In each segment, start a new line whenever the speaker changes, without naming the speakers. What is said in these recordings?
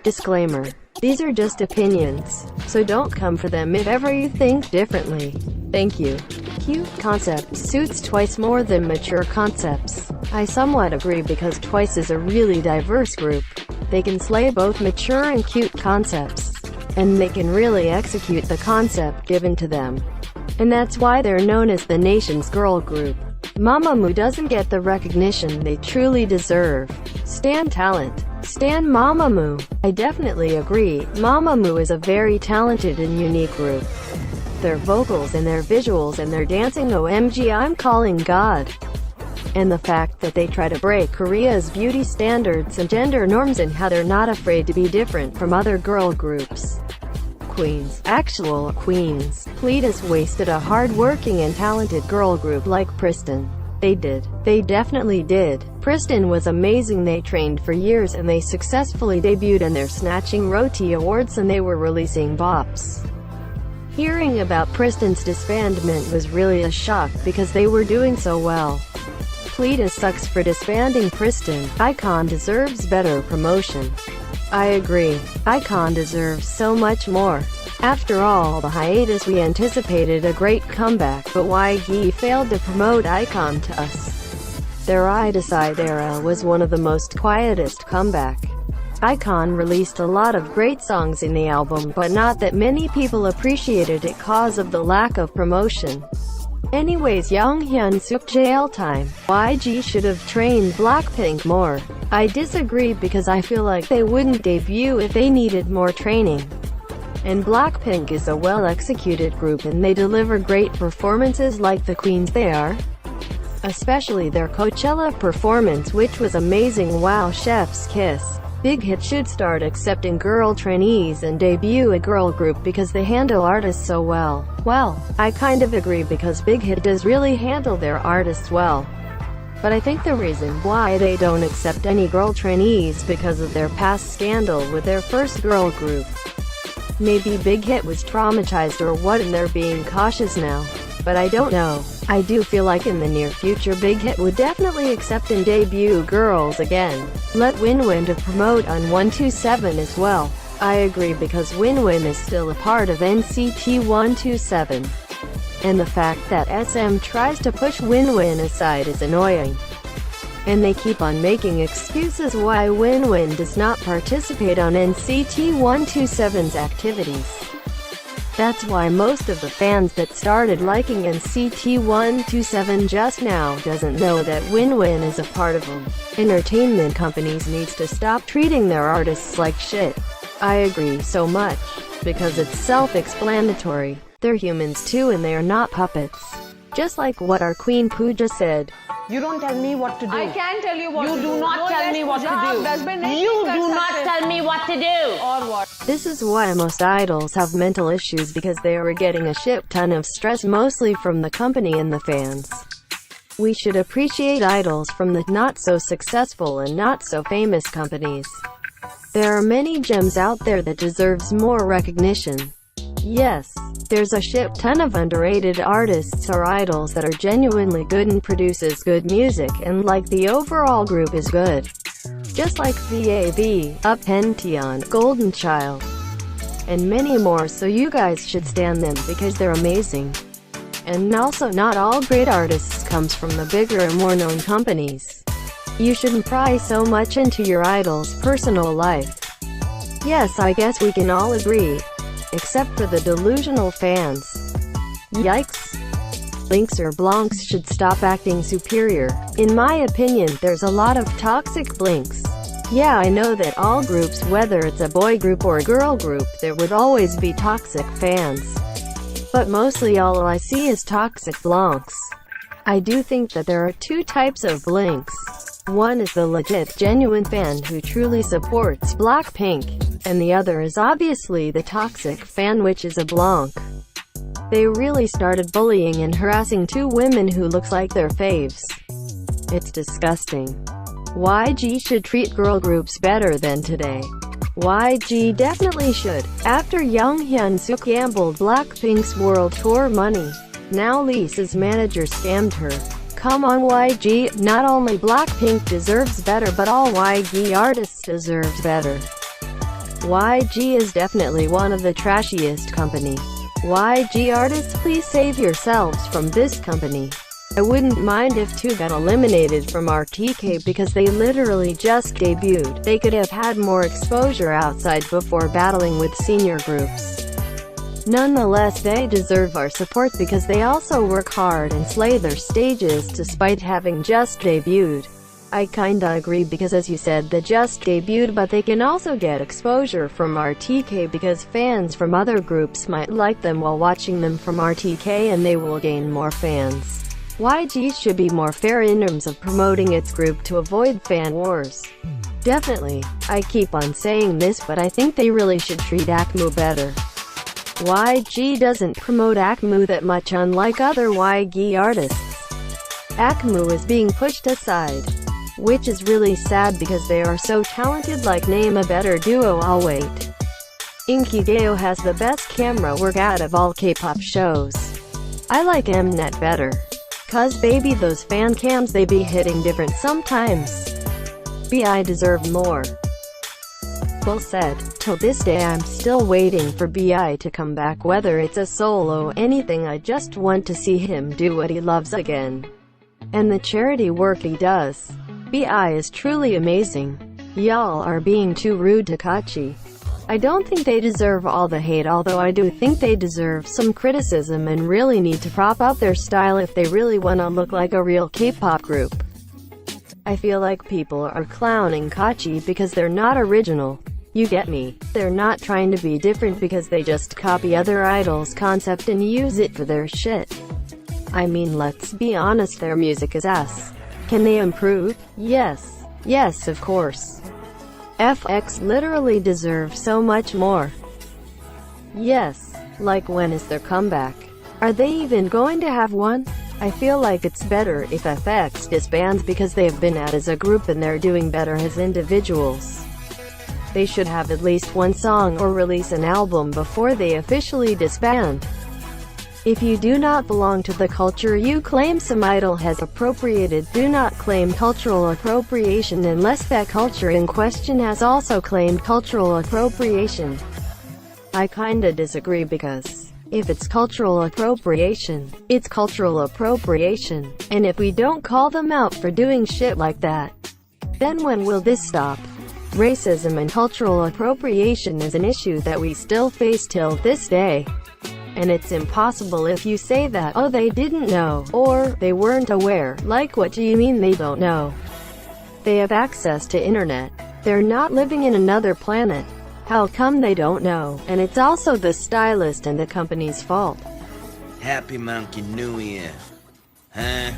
Disclaimer. These are just opinions, so don't come for them if ever you think differently. Thank you. Cute concept suits Twice more than mature concepts. I somewhat agree because Twice is a really diverse group. They can slay both mature and cute concepts, and they can really execute the concept given to them. And that's why they're known as the nation's girl group. Mamamoo doesn't get the recognition they truly deserve. Stan talent. Stan Mamamoo. I definitely agree, Mamamoo is a very talented and unique group. Their vocals and their visuals and their dancing, OMG, I'm calling God. And the fact that they try to break Korea's beauty standards and gender norms and how they're not afraid to be different from other girl groups. Queens. Actual queens. Please wasted a hard-working and talented girl group like Pristin. They did. They definitely did. Pristin was amazing. They trained for years and they successfully debuted and they're snatching Roti awards and they were releasing bops. Hearing about Pristin's disbandment was really a shock because they were doing so well. Pleatus sucks for disbanding Pristin. Ikon deserves better promotion. I agree. Ikon deserves so much more. After all the hiatus, we anticipated a great comeback, but YG failed to promote Ikon to us. Their Eye-to-Side era was one of the most quietest comeback. Ikon released a lot of great songs in the album, but not that many people appreciated it cause of the lack of promotion. Anyways, Younghyun Suk jail time. YG should have trained Blackpink more. I disagree because I feel like they wouldn't debut if they needed more training. And Blackpink is a well-executed group and they deliver great performances like the queens they are. Especially their Coachella performance, which was amazing. Wow, chef's kiss. Big Hit should start accepting girl trainees and debut a girl group because they handle artists so well. Well, I kind of agree because Big Hit does really handle their artists well. But I think the reason why they don't accept any girl trainees because of their past scandal with their first girl group. Maybe Big Hit was traumatized or what and they're being cautious now. But I don't know. I do feel like in the near future Big Hit would definitely accept and debut girls again. Let Winwin to promote on 127 as well. I agree because Winwin is still a part of NCT 127. And the fact that SM tries to push Winwin aside is annoying. And they keep on making excuses why Winwin does not participate on NCT 127's activities. That's why most of the fans that started liking NCT 127 just now doesn't know that Winwin is a part of them. Entertainment companies needs to stop treating their artists like shit. I agree so much, because it's self-explanatory. They're humans too and they are not puppets. Just like what our Queen Pooja said.
You don't tell me what to do.
I can tell you what to do.
You do not tell me what to do. You do not tell me what to do.
Or what?
This is why most idols have mental issues because they are getting a shit ton of stress mostly from the company and the fans. We should appreciate idols from the not-so-successful and not-so-famous companies. There are many gems out there that deserves more recognition. Yes, there's a shit ton of underrated artists or idols that are genuinely good and produces good music and like the overall group is good. Just like VAV, Pention, Golden Child, and many more, so you guys should stan them because they're amazing. And also not all great artists comes from the bigger and more known companies. You shouldn't pry so much into your idol's personal life. Yes, I guess we can all agree. Except for the delusional fans. Yikes. Blinks or Blancs should stop acting superior. In my opinion, there's a lot of toxic Blinks. Yeah, I know that all groups, whether it's a boy group or a girl group, there would always be toxic fans. But mostly all I see is toxic Blancs. I do think that there are two types of Blinks. One is the legit, genuine fan who truly supports Blackpink, and the other is obviously the toxic fan, which is a Blanc. They really started bullying and harassing two women who looks like their faves. It's disgusting. YG should treat girl groups better than today. YG definitely should. After Younghyun Suk gambled Blackpink's world tour money, now Lisa's manager scammed her. Come on YG, not only Blackpink deserves better but all YG artists deserves better. YG is definitely one of the trashiest company. YG artists, please save yourselves from this company. I wouldn't mind if 2 got eliminated from RTK because they literally just debuted. They could have had more exposure outside before battling with senior groups. Nonetheless, they deserve our support because they also work hard and slay their stages despite having just debuted. I kinda agree because, as you said, they just debuted, but they can also get exposure from RTK because fans from other groups might like them while watching them from RTK, and they will gain more fans. YG should be more fair in terms of promoting its group to avoid fan wars. Definitely. I keep on saying this, but I think they really should treat Akmu better. YG doesn't promote Akmu that much, unlike other YG artists. Akmu is being pushed aside, which is really sad because they are so talented. Like, name a better duo. I'll wait. Inkigeo has the best camera work out of all K-pop shows. I like Mnet better. Cause baby, those fan cams, they be hitting different sometimes. BI deserve more. Well said. Till this day I'm still waiting for BI to come back, whether it's a solo, anything. I just want to see him do what he loves again. And the charity work he does. BI is truly amazing. Y'all are being too rude to Kachi. I don't think they deserve all the hate, although I do think they deserve some criticism and really need to prop up their style if they really wanna look like a real K-pop group. I feel like people are clowning Kachi because they're not original. You get me? They're not trying to be different because they just copy other idols' concept and use it for their shit. I mean, let's be honest, their music is ass. Can they improve? Yes. Yes, of course. FX literally deserve so much more. Yes. Like, when is their comeback? Are they even going to have one? I feel like it's better if FX disbands because they've been out as a group and they're doing better as individuals. They should have at least one song or release an album before they officially disband. If you do not belong to the culture you claim some idol has appropriated, do not claim cultural appropriation unless that culture in question has also claimed cultural appropriation. I kinda disagree because if it's cultural appropriation, it's cultural appropriation, and if we don't call them out for doing shit like that, then when will this stop? Racism and cultural appropriation is an issue that we still face till this day. And it's impossible if you say that, oh, they didn't know, or they weren't aware. Like, what do you mean they don't know? They have access to internet. They're not living in another planet. How come they don't know? And it's also the stylist and the company's fault.
Happy Monkey New Year. Huh?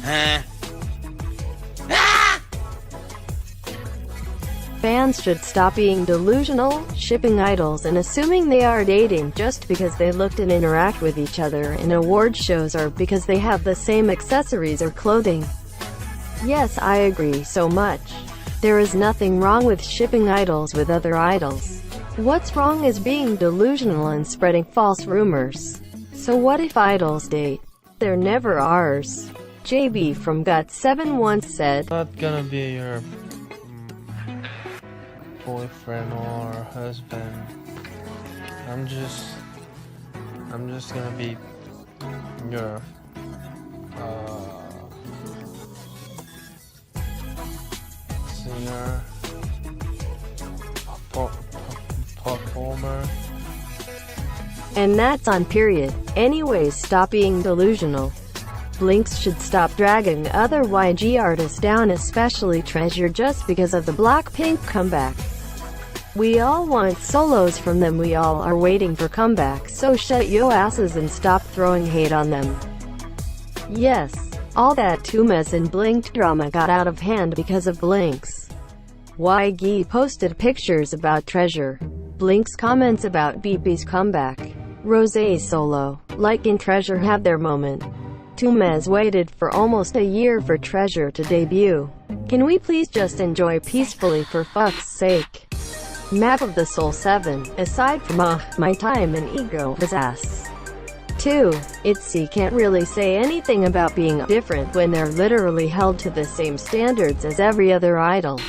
Huh?
Fans should stop being delusional, shipping idols and assuming they are dating just because they look and interact with each other in award shows or because they have the same accessories or clothing. Yes, I agree so much. There is nothing wrong with shipping idols with other idols. What's wrong is being delusional and spreading false rumors. So what if idols date? They're never ours. JB from Gut7 once said,
Not gonna be your boyfriend or husband. I'm just gonna be your singer, performer.
and that's on period. Anyways, stop being delusional. Blinks should stop dragging other YG artists down, especially Treasure, just because of the Blackpink comeback. We all want solos from them, we all are waiting for comebacks, so shut yo asses and stop throwing hate on them. Yes, all that Tumes and Blink drama got out of hand because of Blinks. YG posted pictures about Treasure. Blink's comments about BB's comeback. Rosé's solo, like in Treasure, had their moment. Tumes waited for almost a year for Treasure to debut. Can we please just enjoy peacefully for fuck's sake? Map of the Soul 7, aside from My Time and Ego, is ass. 2. ITZY can't really say anything about being different when they're literally held to the same standards as every other idol.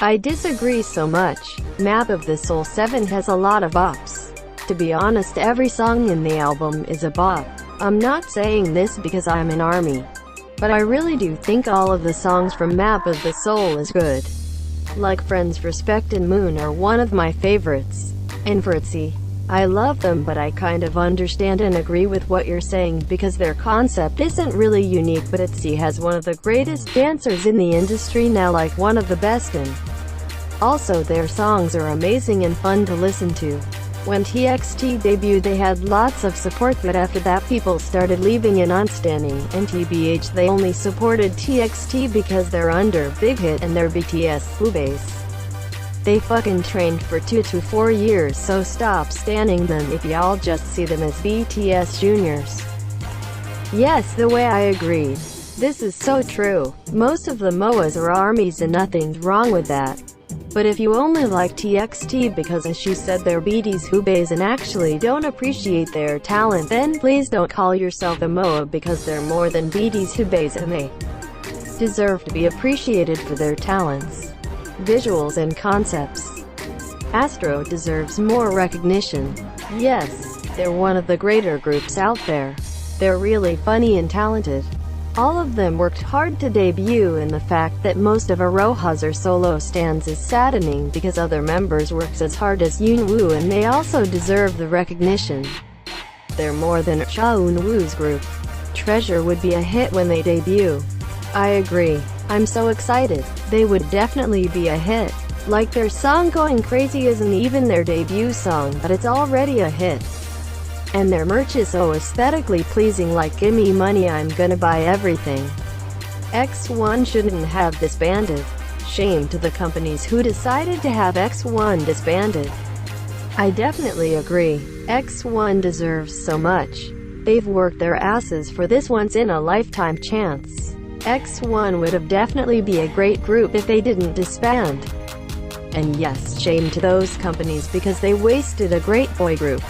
I disagree so much. Map of the Soul 7 has a lot of bops. To be honest, every song in the album is a bop. I'm not saying this because I'm an ARMY, but I really do think all of the songs from Map of the Soul is good. Like Friends, Respect and Moon are one of my favorites. And for ITZY, I love them, but I kind of understand and agree with what you're saying because their concept isn't really unique, but ITZY has one of the greatest dancers in the industry now, like one of the best in. Also, their songs are amazing and fun to listen to. When TXT debuted they had lots of support, but after that people started leaving and unstanding, and TBH they only supported TXT because they're under Big Hit and they're BTS Hubays. They fucking trained for 2 to 4 years, so stop standing them if y'all just see them as BTS juniors. Yes, the way I agreed. This is so true. Most of the MOAs are ARMYs and nothing's wrong with that. But if you only like TXT because, as she said, they're BTS Hubays and actually don't appreciate their talent, then please don't call yourself a MOA because they're more than BTS Hubays and they deserve to be appreciated for their talents, visuals and concepts. Astro deserves more recognition. Yes, they're one of the greater groups out there. They're really funny and talented. All of them worked hard to debut, and the fact that most of Aroha's are solo stands is saddening because other members worked as hard as Yoonwoo and they also deserve the recognition. They're more than Cha Eun-woo's group. Treasure would be a hit when they debut. I agree. I'm so excited. They would definitely be a hit. Like, their song Going Crazy isn't even their debut song, but it's already a hit. And their merch is so aesthetically pleasing, like Gimme Money, I'm gonna buy everything. X1 shouldn't have disbanded. Shame to the companies who decided to have X1 disbanded. I definitely agree. X1 deserves so much. They've worked their asses for this once-in-a-lifetime chance. X1 would have definitely be a great group if they didn't disband. And yes, shame to those companies because they wasted a great boy group.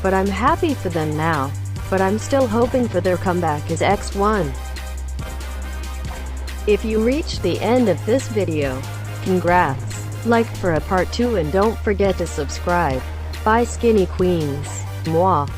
But I'm happy for them now. But I'm still hoping for their comeback as X1. If you reached the end of this video, congrats. Like for a part 2 and don't forget to subscribe. Bye skinny queens. Mwah.